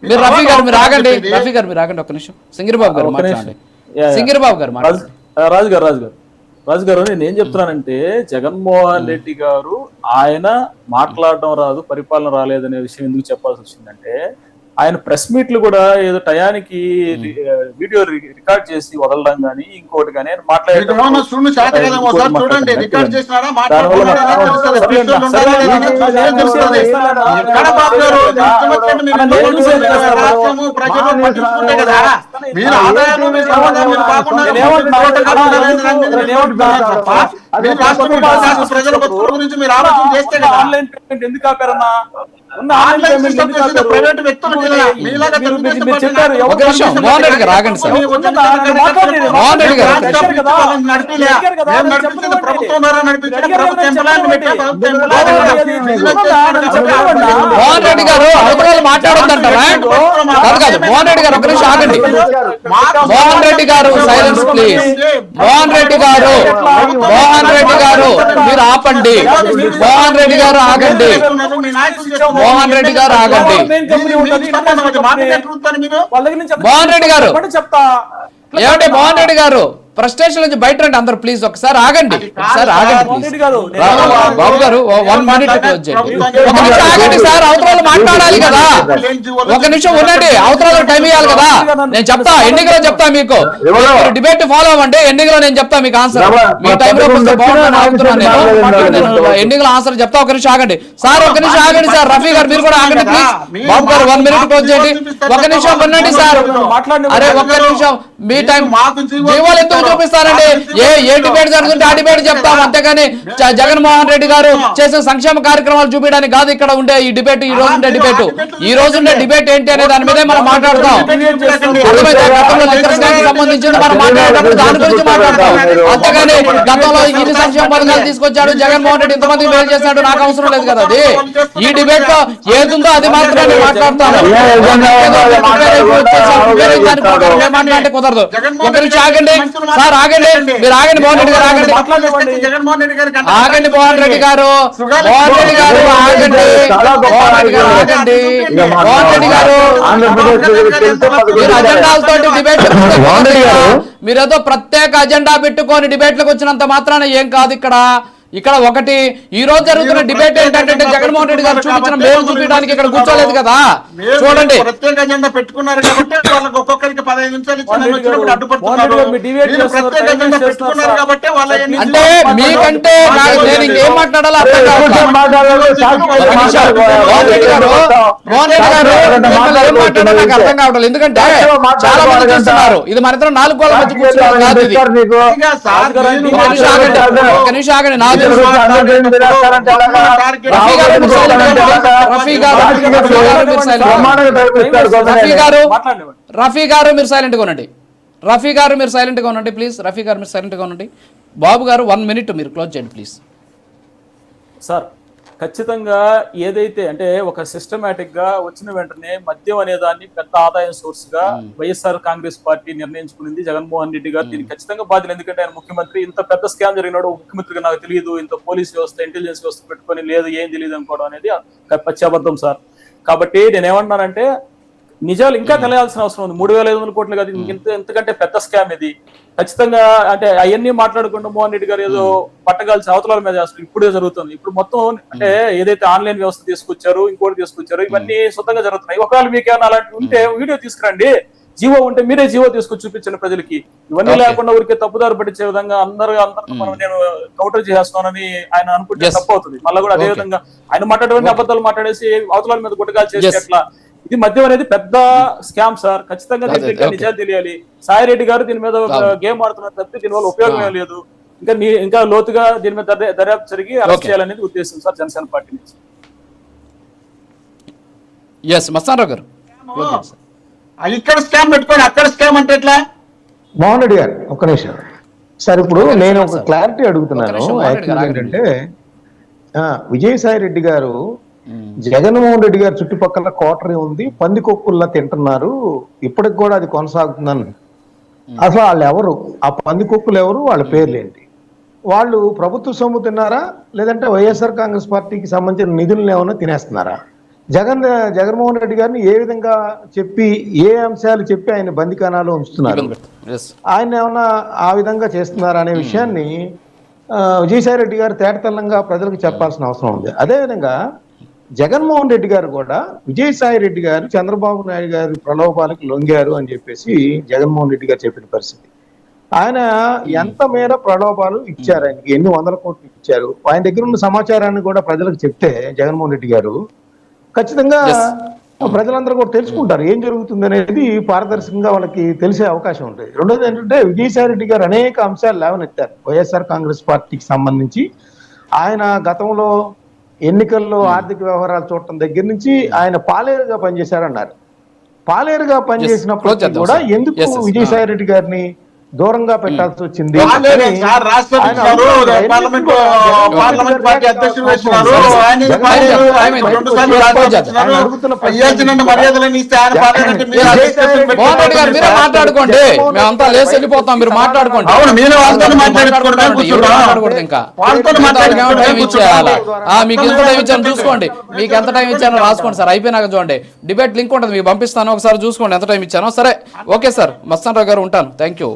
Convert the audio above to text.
మీరు రఫీ గారు మీరు ఆగండి, రఫీ గారు మీరు ఆగండి ఒక్క నిమిషం. సింగిరిబాబు గారు మాట్లాడండి. సింగిరిబాబు గారు మాట్లాడండి. రాజు గారు నేను ఏం చెప్తున్నానంటే జగన్మోహన్ రెడ్డి గారు ఆయన మాట్లాడడం రాదు, పరిపాలన రాలేదనే విషయం ఎందుకు చెప్పాల్సి వచ్చిందంటే ఆయన ప్రెస్ మీట్లు కూడా ఏదో టయానికి వీడియో రికార్డ్ చేసి వదలడం కానీ ఇంకోటి కానీ ఆన్లైన్ పేమెంట్ ఎందుకు ఆపారన్నా? ప్రైవేట్ వ్యక్తులు మోహన్ రెడ్డి గారు ఆగండి సార్. మోహన్ రెడ్డి గారు మోహన్ రెడ్డి గారు అవతరాలు మాట్లాడొద్దంటారా? కాదు కాదు మోహన్ రెడ్డి గారు ఒక నిమిషం ఆగండి. మోహన్ రెడ్డి గారు సైలెన్స్ ప్లీజ్. మోహన్ రెడ్డి గారు మీరు ఆపండి. మోహన్ రెడ్డి గారు ఆగండి. మోహన్ రెడ్డి గారు ఆగండి. మోహన్ రెడ్డి గారు ఏమంటే మోహన్ రెడ్డి గారు ఫ్రస్ట్రేషన్ నుంచి బయట రండి అందరు ప్లీజ్. ఒకసారి ఆగండి, ఒకసారి ఆగండి బాబు గారు. 1 minute క్లోజ్ చేయండి. ఒక నిమిషం ఆగండి సార్, అవతరాలు మాట్లాడాలి కదా. ఒక నిమిషం ఉండండి, అవతరాలు టైం ఇవ్వాలి కదా. నేను చెప్తా, ఎన్నికలో చెప్తా మీకు. డిబేట్ ఫాలో అవ్వండి, ఎన్నికలో నేను చెప్తా మీకు ఆన్సర్. మీ టైంలో ఎన్నికల ఆన్సర్ చెప్తా. ఒక నిమిషం ఆగండి సార్, ఒక నిమిషం ఆగండి సార్. రఫీ గారు మీరు కూడా ఆగండి ప్లీజ్. బాబు గారు 1 minute క్లోజ్ చేయండి. ఒక నిమిషం ఉండండి సార్. అరే ఒక్క నిమిషం, మీ టైం జీవాలు ఎందుకు చూపిస్తారండి? ఏ డిబేట్ జరుగుతుంటే ఆ డిబేట్ చెప్తాం, అంతేగాని జగన్మోహన్ రెడ్డి గారు చేసిన సంక్షేమ కార్యక్రమాలు చూపించడానికి కాదు ఇక్కడ ఉండే ఈ డిబేట్. ఈ రోజు ఉండే డిబేట్, ఈ రోజు ఉండే డిబేట్ ఏంటి అనే దాని మీదే మనం మాట్లాడతాం. సంబంధించింది మనం మాట్లాడేటప్పుడు దాని గురించి మాట్లాడతాం, అంతేగాని గతంలో ఇన్ని సంక్షేమ పథకాలు తీసుకొచ్చాడు జగన్మోహన్ రెడ్డి, ఇంతమంది మేలు చేశాడు, నాకు అవసరం లేదు కదా. అది ఈ డిబేట్ లో ఏదుందో అది మాత్రమే మాట్లాడతాను. మాట్లాడే కుదరదు. ఒక నిమిషం ఆగండి సార్, ఆగండి మీరు ఆగండి. మోహన్ రెడ్డి గారు ఆగండి. ఆగండి మోహన్ రెడ్డి గారు, మోహన్ రెడ్డి గారు ఆగండి. మోహన్ రెడ్డి గారు ఆగండి. మోహన్ రెడ్డి గారు మీరు అజెండాలతో డిబేట్ మీరు ఏదో ప్రత్యేక అజెండా పెట్టుకొని డిబేట్లకు వచ్చినంత మాత్రాన ఏం కాదు ఇక్కడ. ఇక్కడ ఒకటి ఈ రోజు జరుగుతున్న డిబేట్ ఏంటంటే జగన్మోహన్ రెడ్డి గారు చూపించిన మేలు చూపించడానికి ఇక్కడ కూర్చోలేదు కదా. చూడండి ప్రత్యేక అజెండా పెట్టుకున్నారు కాబట్టి వాళ్ళకి ఒక్కొక్కరికి 15 నిమిషాలు ఇచ్చినప్పుడు అడ్డుపడుతున్నారు. అంటే మీకంటే నేను ఇంకేం మాట్లాడాలో అర్థం కావట్లేదు. మోహన్ రెడ్డి గారు ఏం మాట్లాడాలో నాకు అర్థం కావట్లేదు. ఎందుకంటే చాలా మంది చూస్తున్నారు, ఇది మన ఇద్దరు 4 కోళ్ళ మధ్య కూర్చున్నారు కాదు. ఇది ఒక నిమిషం ఆగండి. నాకు రఫీ గారు మీరు సైలెంట్ గా ఉండండి. రఫీ గారు మీరు సైలెంట్ గా ఉండండి ప్లీజ్. రఫీ గారు మీరు సైలెంట్ గా ఉండండి. బాబు గారు 1 minute మీరు క్లోజ్ చేయండి ప్లీజ్. సార్ ఖచ్చితంగా ఏదైతే అంటే ఒక సిస్టమేటిక్ గా వచ్చిన వెంటనే మద్యం అనే దాన్ని పెద్ద ఆదాయం సోర్స్ గా వైఎస్ఆర్ కాంగ్రెస్ పార్టీ నిర్ణయించుకునింది. జగన్మోహన్ రెడ్డి గారు దీనికి ఖచ్చితంగా బాధ్యులు. ఎందుకంటే ఆయన ముఖ్యమంత్రి, ఇంత పెద్ద స్కామ్ జరిగినాడు ముఖ్యమంత్రిగా నాకు తెలియదు, ఇంత పోలీస్ వ్యవస్థ ఇంటెలిజెన్స్ వ్యవస్థ పెట్టుకొని లేదు ఏం తెలియదు అనుకోవడం అనేది పచ్చాబద్ధం సార్. కాబట్టి నేనేమన్నానంటే నిజాలు ఇంకా తెలియాల్సిన అవసరం ఉంది. 3,500 కోట్లు కాదు, ఇంతకంటే పెద్ద స్కామ్ ఇది. ఖచ్చితంగా అంటే అవన్నీ మాట్లాడకుండా మోహన్ రెడ్డి గారు ఏదో పట్టగాల్సిన అవతలాల మీద అసలు ఇప్పుడే జరుగుతుంది. ఇప్పుడు మొత్తం అంటే ఏదైతే ఆన్లైన్ వ్యవస్థ తీసుకొచ్చారు, ఇంకోటి తీసుకొచ్చారు, ఇవన్నీ సొంతంగా జరుగుతున్నాయి. ఒకవేళ మీకేమైనా అలాంటి ఉంటే వీడియో తీసుకురండి, జీవో ఉంటే మీరే జీవో తీసుకొచ్చి చూపించండి ప్రజలకి. ఇవన్నీ లేకుండా ఊరికే తప్పుదారి పట్టించే విధంగా అందరితో మనం నేను కౌంటర్ చేస్తున్నానని ఆయన అనుకుంటే తప్పు అవుతుంది. మళ్ళీ కూడా అదే విధంగా ఆయన మాట్లాడేవన్నీ అబద్ధాలు మాట్లాడేసి అవతలాల మీద గుట్టగా చేసి అట్లా ఇది మద్యం అనేది పెద్ద స్కామ్ సార్. ఖచ్చితంగా దీనికి నిజాలు తెలియాలి. సాయి రెడ్డి గారు దీని మీద గేమ్ ఆడుతున్నారు తప్పితే దీనివల్ల ఉపయోగం ఏం లేదు. ఇంకా లోతుగా దీని మీద దర్యాప్తు జరిగి అరెస్ట్ చేయాలనేది ఉద్దేశం సార్ జనసేన పార్టీ నుంచి. ఇక్కడ స్కామ్ పెట్టుకొని అక్కడ స్కామ్ అంటే ఎట్లా? మోహన్ రెడ్డి గారు ఒక్క నిమిషం సార్. ఇప్పుడు నేను ఒక క్లారిటీ అడుగుతున్నాను. ఏంటంటే విజయసాయి రెడ్డి గారు జగన్మోహన్ రెడ్డి గారి చుట్టుపక్కల కోటరీ ఉంది, పందికొక్కుల్లా తింటున్నారు, ఇప్పటికి కూడా అది కొనసాగుతుందని. అసలు వాళ్ళు ఎవరు, ఆ పందికొక్కులు ఎవరు, వాళ్ళ పేర్లు ఏంటి, వాళ్ళు ప్రభుత్వ సొమ్ము తిన్నారా లేదంటే వైఎస్ఆర్ కాంగ్రెస్ పార్టీకి సంబంధించిన నిధులను ఏమన్నా తినేస్తున్నారా? జగన్మోహన్ రెడ్డి గారిని ఏ విధంగా చెప్పి ఏ అంశాలు చెప్పి ఆయన బందికానాలో ఉంచుతున్నారు, Yes. ఆయన ఏమన్నా ఆ విధంగా చేస్తున్నారా అనే విషయాన్ని విజయసాయి రెడ్డి గారు తేటతెల్లంగా ప్రజలకు చెప్పాల్సిన అవసరం ఉంది. అదేవిధంగా జగన్మోహన్ రెడ్డి గారు కూడా విజయసాయి రెడ్డి గారు చంద్రబాబు నాయుడు గారి ప్రలోభాలకు లొంగారు అని చెప్పేసి జగన్మోహన్ రెడ్డి గారు చెప్పిన పరిస్థితి. ఆయన ఎంత మేర ప్రలోభాలు ఇచ్చారు, ఆయనకి ఎన్ని వందల కోట్లు ఇచ్చారు, ఆయన దగ్గర ఉన్న సమాచారాన్ని కూడా ప్రజలకు చెప్తే జగన్మోహన్ రెడ్డి గారు ఖచ్చితంగా ప్రజలందరూ కూడా తెలుసుకుంటారు ఏం జరుగుతుంది అనేది, పారదర్శకంగా వాళ్ళకి తెలిసే అవకాశం ఉంటుంది. రెండోది ఏంటంటే విజయసాయి రెడ్డి గారు అనేక అంశాలు లేవనెత్తారు వైఎస్ఆర్ కాంగ్రెస్ పార్టీకి సంబంధించి. ఆయన గతంలో ఎన్నికల్లో ఆర్థిక వ్యవహారాలు చూడటం దగ్గర నుంచి ఆయన పాలేరుగా పనిచేశారన్నారు. పాలేరుగా పనిచేసినప్పుడు కూడా ఎందుకు విజయసాయి రెడ్డి గారిని దూరంగా పెట్టాల్సి వచ్చింది? మాట్లాడుకోండి, మేమంతా లేసి వెళ్ళిపోతాం, మీరు మాట్లాడుకోండి. మీకు ఎంత టైం ఇచ్చాను చూసుకోండి, మీకు ఎంత టైం ఇచ్చానో రాసుకోండి సార్. అయిపోయినాక చూడండి, డిబేట్ లింక్ ఉంటుంది మీకు పంపిస్తాను, ఒకసారి చూసుకోండి ఎంత టైం ఇచ్చానో. సరే, ఓకే సార్, మస్తాన్ రావు గారు ఉంటాను. Thank you.